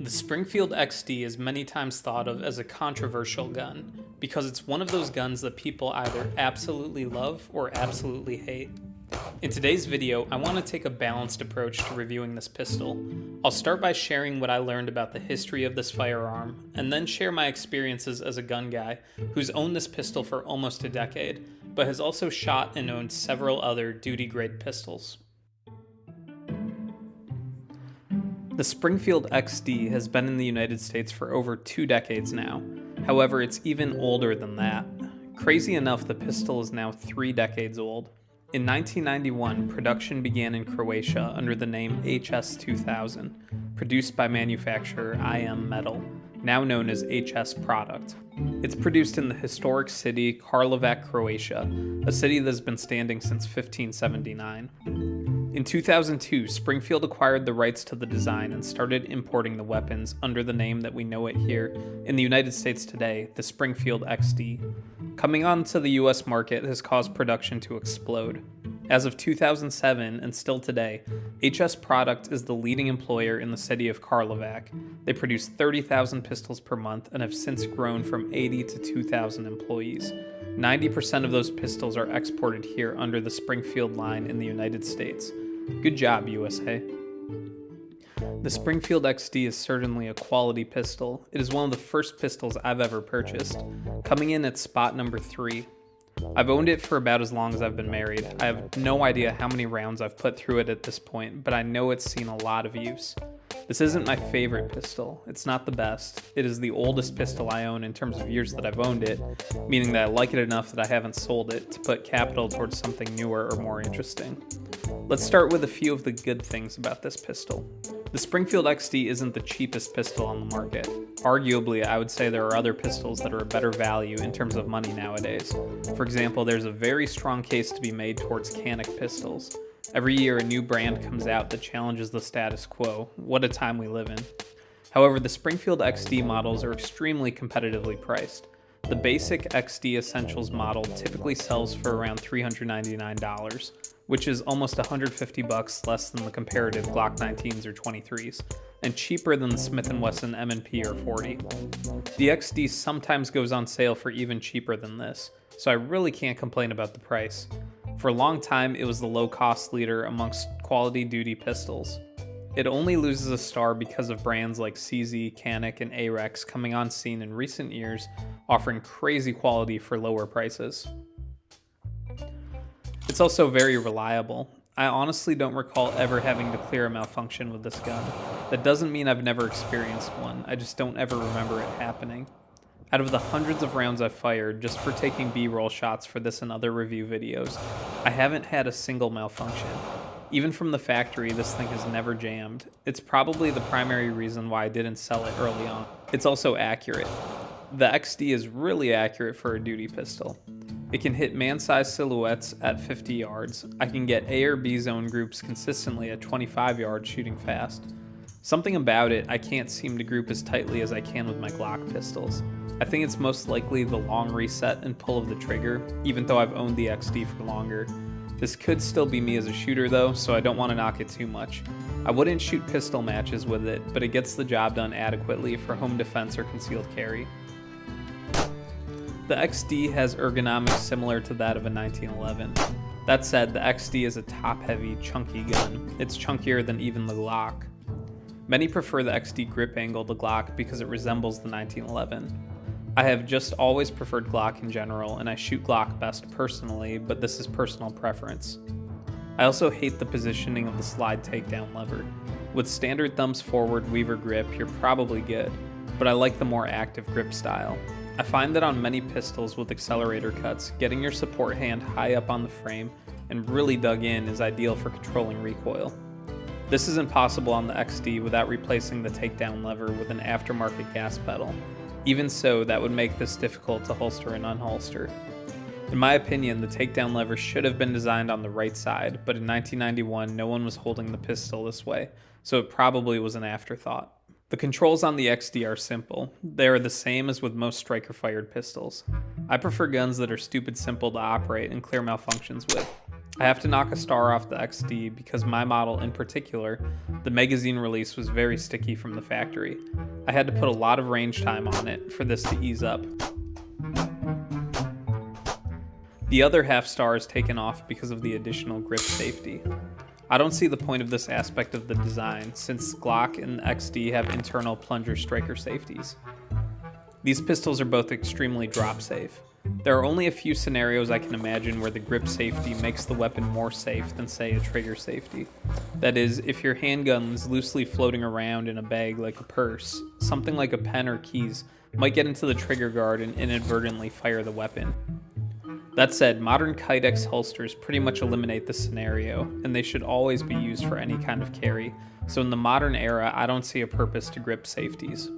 The Springfield XD is many times thought of as a controversial gun because it's one of those guns that people either absolutely love or absolutely hate. In today's video, I want to take a balanced approach to reviewing this pistol. I'll start by sharing what I learned about the history of this firearm, and then share my experiences as a gun guy who's owned this pistol for almost a decade, but has also shot and owned several other duty-grade pistols. The Springfield XD has been in the United States for over 2 decades now. However, it's even older than that. Crazy enough, the pistol is now 3 decades old. In 1991, production began in Croatia under the name HS2000, produced by manufacturer IM Metal, now known as HS Product. It's produced in the historic city Karlovac, Croatia, a city that's been standing since 1579. In 2002, Springfield acquired the rights to the design and started importing the weapons under the name that we know it here in the United States today, the Springfield XD. Coming onto the US market has caused production to explode. As of 2007 and still today, HS Product is the leading employer in the city of Karlovac. They produce 30,000 pistols per month and have since grown from 80 to 2,000 employees. 90% of those pistols are exported here under the Springfield line in the United States. Good job, USA. The Springfield XD is certainly a quality pistol. It is one of the first pistols I've ever purchased, coming in at spot number 3. I've owned it for about as long as I've been married. I have no idea how many rounds I've put through it at this point, but I know it's seen a lot of use. This isn't my favorite pistol. It's not the best. It is the oldest pistol I own in terms of years that I've owned it, meaning that I like it enough that I haven't sold it to put capital towards something newer or more interesting. Let's start with a few of the good things about this pistol. The Springfield XD isn't the cheapest pistol on the market. Arguably, I would say there are other pistols that are a better value in terms of money nowadays. For example, there's a very strong case to be made towards Canic pistols. Every year a new brand comes out that challenges the status quo. What a time we live in. However, the Springfield XD models are extremely competitively priced. The basic XD Essentials model typically sells for around $399, which is almost $150 less than the comparative Glock 19s or 23s, and cheaper than the Smith & Wesson M&P or 40. The XD sometimes goes on sale for even cheaper than this, so I really can't complain about the price. For a long time, it was the low-cost leader amongst quality duty pistols. It only loses a star because of brands like CZ, Canic, and Arex coming on scene in recent years, offering crazy quality for lower prices. It's also very reliable. I honestly don't recall ever having to clear a malfunction with this gun. That doesn't mean I've never experienced one, I just don't ever remember it happening. Out of the hundreds of rounds I've fired just for taking B-roll shots for this and other review videos, I haven't had a single malfunction. Even from the factory, this thing has never jammed. It's probably the primary reason why I didn't sell it early on. It's also accurate. The XD is really accurate for a duty pistol. It can hit man-sized silhouettes at 50 yards. I can get A or B zone groups consistently at 25 yards shooting fast. Something about it I can't seem to group as tightly as I can with my Glock pistols. I think it's most likely the long reset and pull of the trigger, even though I've owned the XD for longer. This could still be me as a shooter though, so I don't want to knock it too much. I wouldn't shoot pistol matches with it, but it gets the job done adequately for home defense or concealed carry. The XD has ergonomics similar to that of a 1911. That said, the XD is a top-heavy, chunky gun. It's chunkier than even the Glock. Many prefer the XD grip angle to Glock because it resembles the 1911. I have just always preferred Glock in general, and I shoot Glock best personally, but this is personal preference. I also hate the positioning of the slide takedown lever. With standard thumbs forward Weaver grip, you're probably good, but I like the more active grip style. I find that on many pistols with accelerator cuts, getting your support hand high up on the frame and really dug in is ideal for controlling recoil. This is impossible on the XD without replacing the takedown lever with an aftermarket gas pedal. Even so, that would make this difficult to holster and unholster. In my opinion, the takedown lever should have been designed on the right side, but in 1991 no one was holding the pistol this way, so it probably was an afterthought. The controls on the XD are simple. They are the same as with most striker-fired pistols. I prefer guns that are stupid simple to operate and clear malfunctions with. I have to knock a star off the XD because my model in particular, the magazine release was very sticky from the factory. I had to put a lot of range time on it for this to ease up. The other half star is taken off because of the additional grip safety. I don't see the point of this aspect of the design since Glock and the XD have internal plunger striker safeties. These pistols are both extremely drop safe. There are only a few scenarios I can imagine where the grip safety makes the weapon more safe than, say, a trigger safety. That is, if your handgun is loosely floating around in a bag like a purse, something like a pen or keys might get into the trigger guard and inadvertently fire the weapon. That said, modern Kydex holsters pretty much eliminate this scenario, and they should always be used for any kind of carry, so in the modern era, I don't see a purpose to grip safeties.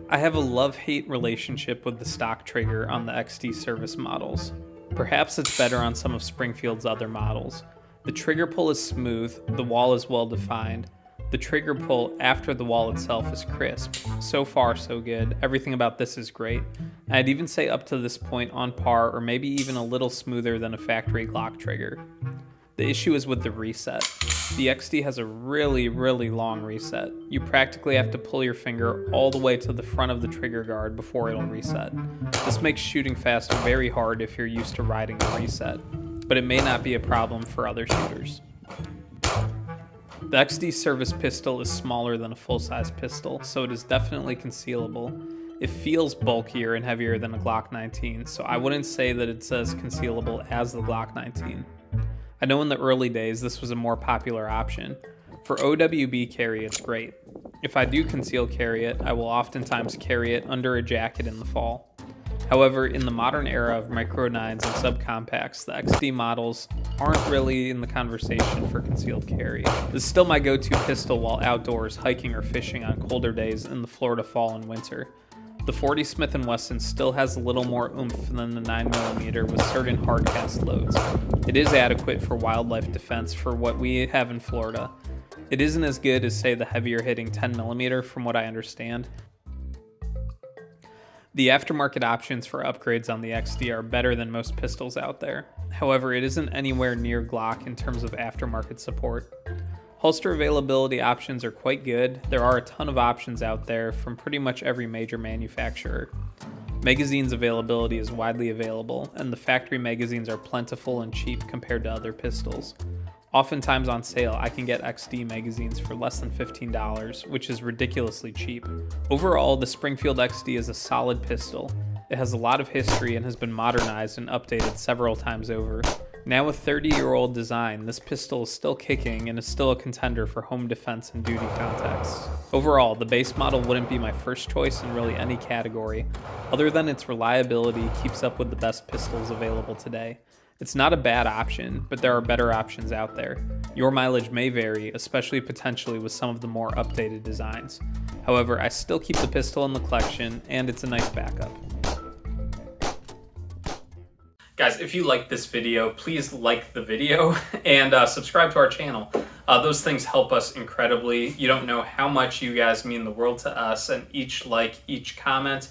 I have a love-hate relationship with the stock trigger on the XD service models. Perhaps it's better on some of Springfield's other models. The trigger pull is smooth, the wall is well defined. The trigger pull after the wall itself is crisp. So far, so good. Everything about this is great. I'd even say up to this point on par or maybe even a little smoother than a factory Glock trigger. The issue is with the reset. The XD has a really long reset. You practically have to pull your finger all the way to the front of the trigger guard before it'll reset. This makes shooting fast very hard if you're used to riding the reset, but it may not be a problem for other shooters. The XD service pistol is smaller than a full-size pistol, so it is definitely concealable. It feels bulkier and heavier than a Glock 19, so I wouldn't say that it's as concealable as the Glock 19. I know in the early days this was a more popular option. For OWB carry, it's great. If I do conceal carry it, I will oftentimes carry it under a jacket in the fall. However, in the modern era of Micro 9s and subcompacts, the XD models aren't really in the conversation for concealed carry. This is still my go-to pistol while outdoors hiking or fishing on colder days in the Florida fall and winter. The 40 Smith & Wesson still has a little more oomph than the 9mm with certain hardcast loads. It is adequate for wildlife defense for what we have in Florida. It isn't as good as, say, the heavier hitting 10mm from what I understand. The aftermarket options for upgrades on the XD are better than most pistols out there. However, it isn't anywhere near Glock in terms of aftermarket support. Holster availability options are quite good. There are a ton of options out there from pretty much every major manufacturer. Magazines availability is widely available, and the factory magazines are plentiful and cheap compared to other pistols. Oftentimes on sale, I can get XD magazines for less than $15, which is ridiculously cheap. Overall, the Springfield XD is a solid pistol. It has a lot of history and has been modernized and updated several times over. Now a 30-year-old design, this pistol is still kicking and is still a contender for home defense and duty contexts. Overall, the base model wouldn't be my first choice in really any category, other than its reliability keeps up with the best pistols available today. It's not a bad option, but there are better options out there. Your mileage may vary, especially potentially with some of the more updated designs. However, I still keep the pistol in the collection, and it's a nice backup. Guys, if you like this video, please like the video and subscribe to our channel. Those things help us incredibly. You don't know how much you guys mean the world to us, and each like, each comment,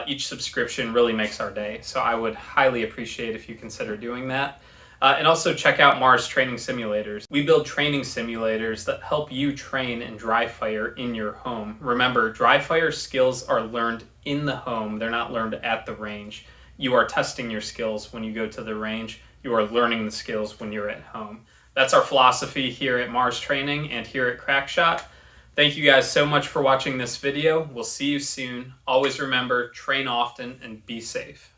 each subscription really makes our day. So I would highly appreciate if you consider doing that. And also check out Mars Training Simulators. We build training simulators that help you train and dry fire in your home. Remember, dry fire skills are learned in the home. They're not learned at the range. You are testing your skills when you go to the range. You are learning the skills when you're at home. That's our philosophy here at Mars Training and here at Crackshot. Thank you guys so much for watching this video. We'll see you soon. Always remember, train often and be safe.